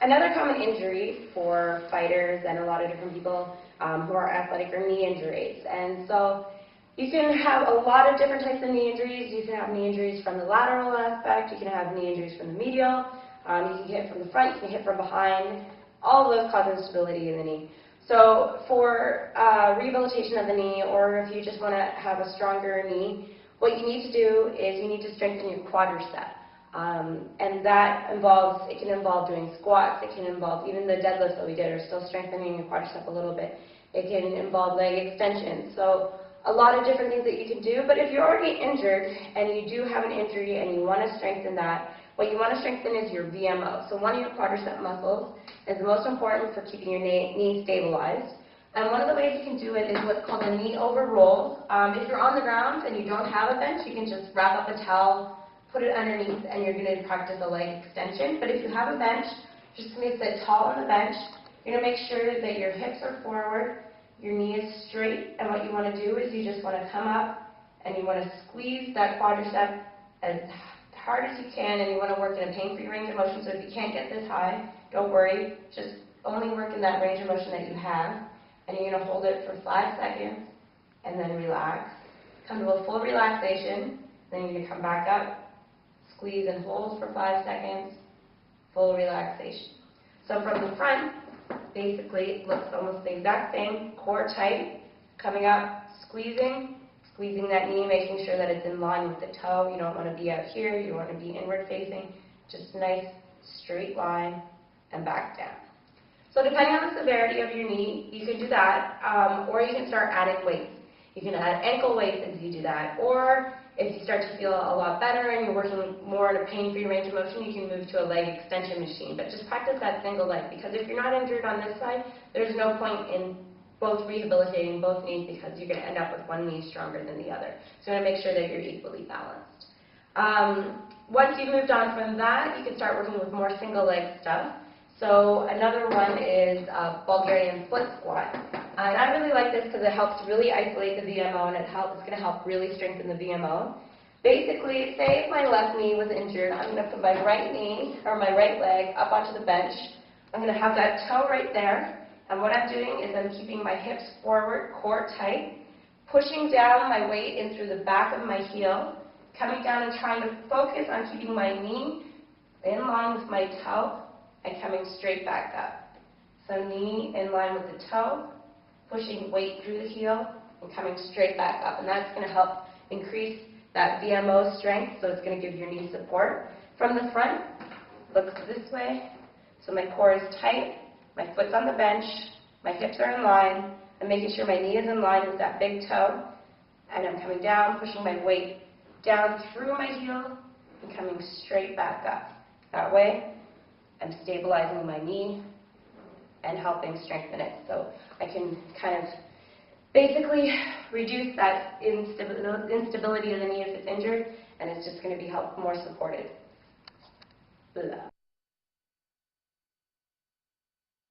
Another common injury for fighters and a lot of different people who are athletic are knee injuries. And so you can have a lot of different types of knee injuries. You can have knee injuries from the lateral aspect. You can have knee injuries from the medial. You can hit from the front. You can hit from behind. All of those cause instability in the knee. So for rehabilitation of the knee, or if you just want to have a stronger knee, what you need to do is you need to strengthen your quadricep. And that involves, it can involve doing squats, it can involve even the deadlifts that we did are still strengthening your quadricep a little bit. It can involve leg extension. So a lot of different things that you can do, but if you're already injured and you do have an injury and you want to strengthen that, what you want to strengthen is your VMO. So one of your quadricep muscles is the most important for keeping your knee stabilized. And one of the ways you can do it is what's called a knee over roll. If you're on the ground and you don't have a bench, you can just wrap up a towel, put it underneath, and you're going to practice a leg extension. But if you have a bench, you're just going to sit tall on the bench. You're going to make sure that your hips are forward, your knee is straight, and what you want to do is you just want to come up and you want to squeeze that quadricep as hard as you can, and you want to work in a pain-free range of motion. So if you can't get this high, don't worry, just only work in that range of motion that you have, and you're going to hold it for 5 seconds and then relax. Come to a full relaxation, then you're going to come back up, squeeze and hold for 5 seconds, full relaxation. So from the front, basically it looks almost the exact same, core tight, coming up, squeezing that knee, making sure that it's in line with the toe. You don't want to be out here, you don't want to be inward facing, just nice straight line and back down. So depending on the severity of your knee, you can do that, or you can start adding weights. You can add ankle weights as you do that, or if you start to feel a lot better and you're working more in a pain-free range of motion, you can move to a leg extension machine. But just practice that single leg, because if you're not injured on this side, there's no point in both rehabilitating both knees, because you're going to end up with one knee stronger than the other. So you want to make sure that you're equally balanced. Once you've moved on from that, you can start working with more single leg stuff. So another one is Bulgarian split squat. And I really like this because it helps really isolate the VMO, and it's going to help really strengthen the VMO. Basically, say if my left knee was injured, I'm going to put my right knee or my right leg up onto the bench. I'm going to have that toe right there. And what I'm doing is I'm keeping my hips forward, core tight, pushing down my weight in through the back of my heel, coming down and trying to focus on keeping my knee in line with my toe and coming straight back up. So knee in line with the toe, pushing weight through the heel and coming straight back up. And that's going to help increase that VMO strength, so it's going to give your knee support. From the front, looks this way. So my core is tight, my foot's on the bench, my hips are in line. I'm making sure my knee is in line with that big toe. And I'm coming down, pushing my weight down through my heel and coming straight back up. That way, I'm stabilizing my knee and helping strengthen it. So I can kind of basically reduce that instability of the knee if it's injured, and it's just going to be more supported. Blah.